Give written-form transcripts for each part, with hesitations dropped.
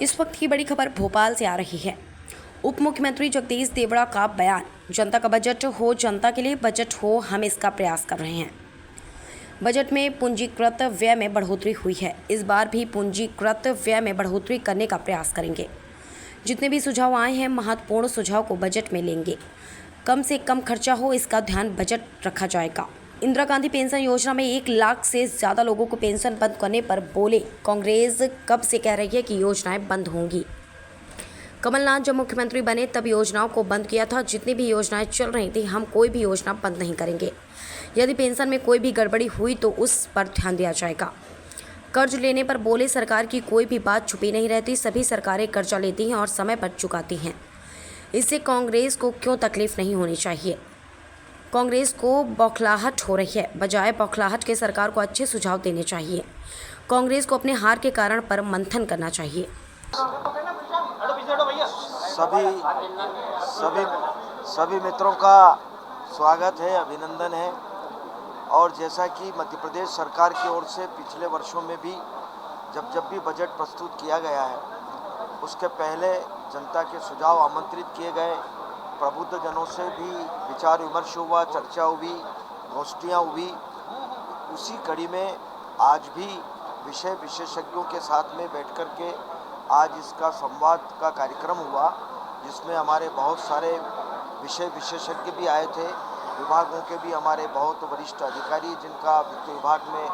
इस वक्त की बड़ी खबर भोपाल से आ रही है। उप मुख्यमंत्री जगदीश देवड़ा का बयान, जनता का बजट हो, जनता के लिए बजट हो, हम इसका प्रयास कर रहे हैं। बजट में पूंजीकृत व्यय में बढ़ोतरी हुई है। इस बार भी पूंजीकृत व्यय में बढ़ोतरी करने का प्रयास करेंगे। जितने भी सुझाव आए हैं, महत्वपूर्ण सुझाव को बजट में लेंगे। कम से कम खर्चा हो, इसका ध्यान बजट रखा जाएगा। इंदिरा गांधी पेंशन योजना में 1 लाख से ज़्यादा लोगों को पेंशन बंद करने पर बोले, कांग्रेस कब से कह रही है कि योजनाएं बंद होंगी। कमलनाथ जब मुख्यमंत्री बने तब योजनाओं को बंद किया था। जितनी भी योजनाएं चल रही थी, हम कोई भी योजना बंद नहीं करेंगे। यदि पेंशन में कोई भी गड़बड़ी हुई तो उस पर ध्यान दिया जाएगा। कर्ज लेने पर बोले, सरकार की कोई भी बात छुपी नहीं रहती। सभी सरकारें कर्जा लेती हैं और समय पर चुकाती हैं। इससे कांग्रेस को क्यों तकलीफ नहीं होनी चाहिए। कांग्रेस को बौखलाहट हो रही है। बजाय बौखलाहट के सरकार को अच्छे सुझाव देने चाहिए। कांग्रेस को अपने हार के कारण पर मंथन करना चाहिए। सभी सभी सभी मित्रों का स्वागत है, अभिनंदन है। और जैसा कि मध्य प्रदेश सरकार की ओर से पिछले वर्षों में भी जब भी बजट प्रस्तुत किया गया है, उसके पहले जनता के सुझाव आमंत्रित किए गए। प्रबुद्ध जनों से भी विचार विमर्श हुआ, चर्चा हुई, गोष्ठियाँ हुई। उसी कड़ी में आज भी विषय विशेषज्ञों के साथ में बैठ कर के आज इसका संवाद का कार्यक्रम हुआ, जिसमें हमारे बहुत सारे विषय विशेषज्ञ भी आए थे। विभागों के भी हमारे बहुत वरिष्ठ अधिकारी, जिनका वित्त विभाग में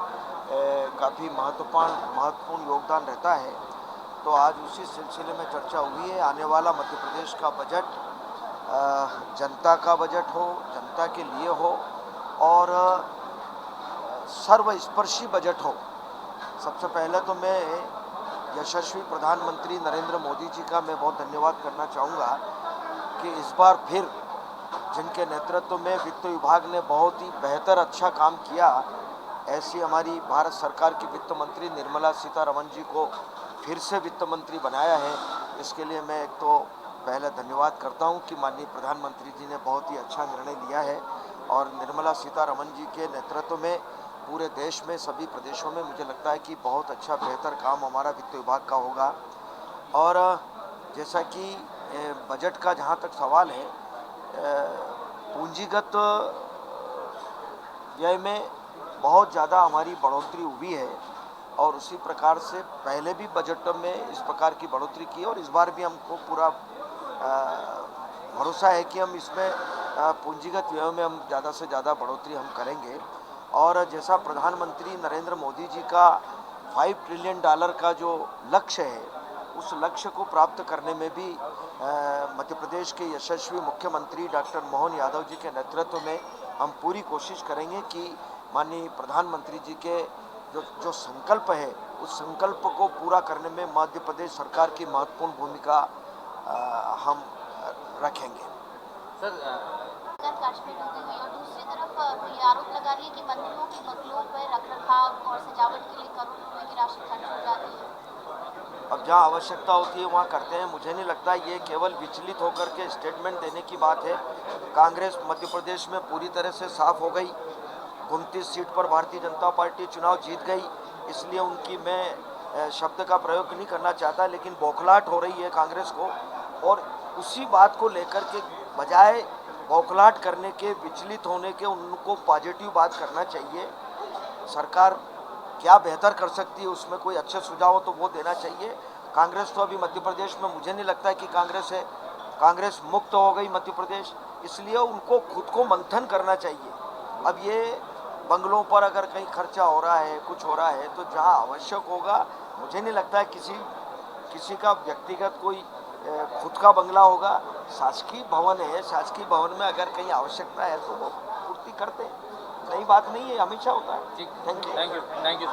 काफ़ी महत्वपूर्ण योगदान रहता है। तो आज उसी सिलसिले में चर्चा हुई है। आने वाला मध्य प्रदेश का बजट जनता का बजट हो, जनता के लिए हो और सर्वस्पर्शी बजट हो। सबसे पहले तो मैं यशस्वी प्रधानमंत्री नरेंद्र मोदी जी का मैं बहुत धन्यवाद करना चाहूँगा कि इस बार फिर जिनके नेतृत्व में वित्त विभाग ने बहुत ही बेहतर अच्छा काम किया, ऐसी हमारी भारत सरकार की वित्त मंत्री निर्मला सीतारमण जी को फिर से वित्त मंत्री बनाया है। इसके लिए मैं एक तो पहले धन्यवाद करता हूं कि माननीय प्रधानमंत्री जी ने बहुत ही अच्छा निर्णय लिया है और निर्मला सीतारमण जी के नेतृत्व में पूरे देश में सभी प्रदेशों में मुझे लगता है कि बहुत अच्छा बेहतर काम हमारा वित्त विभाग का होगा। और जैसा कि बजट का जहां तक सवाल है, पूंजीगत व्यय में बहुत ज़्यादा हमारी बढ़ोतरी हुई है और उसी प्रकार से पहले भी बजट में इस प्रकार की बढ़ोतरी की और इस बार भी हमको पूरा भरोसा है कि हम इसमें पूंजीगत व्यय में हम ज़्यादा से ज़्यादा बढ़ोतरी हम करेंगे। और जैसा प्रधानमंत्री नरेंद्र मोदी जी का $5 ट्रिलियन का जो लक्ष्य है, उस लक्ष्य को प्राप्त करने में भी मध्य प्रदेश के यशस्वी मुख्यमंत्री डॉक्टर मोहन यादव जी के नेतृत्व में हम पूरी कोशिश करेंगे कि माननीय प्रधानमंत्री जी के जो संकल्प है, उस संकल्प को पूरा करने में मध्य प्रदेश सरकार की महत्वपूर्ण भूमिका हम रखेंगे। सर, काश्मीर होती हुई और दूसरी तरफ ये आरोप लगा रही है कि मंत्रियों के बंगलों पर रखरखाव और सजावट के लिए करोड़ों रुपए की राशि खर्च हो जाती है। अब जहाँ आवश्यकता होती है वहाँ करते हैं। मुझे नहीं लगता ये केवल विचलित होकर के स्टेटमेंट देने की बात है। कांग्रेस मध्य प्रदेश में पूरी तरह से साफ हो गई। 29 सीट पर भारतीय जनता पार्टी चुनाव जीत गई, इसलिए उनकी मैं शब्द का प्रयोग नहीं करना चाहता, लेकिन बौखलाहट हो रही है कांग्रेस को। और उसी बात को लेकर के बजाय बौखलाहट करने के, विचलित होने के, उनको पॉजिटिव बात करना चाहिए। सरकार क्या बेहतर कर सकती है, उसमें कोई अच्छे सुझाव हो तो वो देना चाहिए। कांग्रेस तो अभी मध्य प्रदेश में मुझे नहीं लगता है कि कांग्रेस है। कांग्रेस मुक्त हो गई मध्य प्रदेश, इसलिए उनको खुद को मंथन करना चाहिए। अब ये बंगलों पर अगर कहीं खर्चा हो रहा है, कुछ हो रहा है, तो जहां आवश्यक होगा, मुझे नहीं लगता है किसी का व्यक्तिगत कोई खुद का बंगला होगा। शासकीय भवन है, शासकीय भवन में अगर कहीं आवश्यकता है तो वो पूर्ति करते हैं। नई बात नहीं है, हमेशा होता है। Thank you.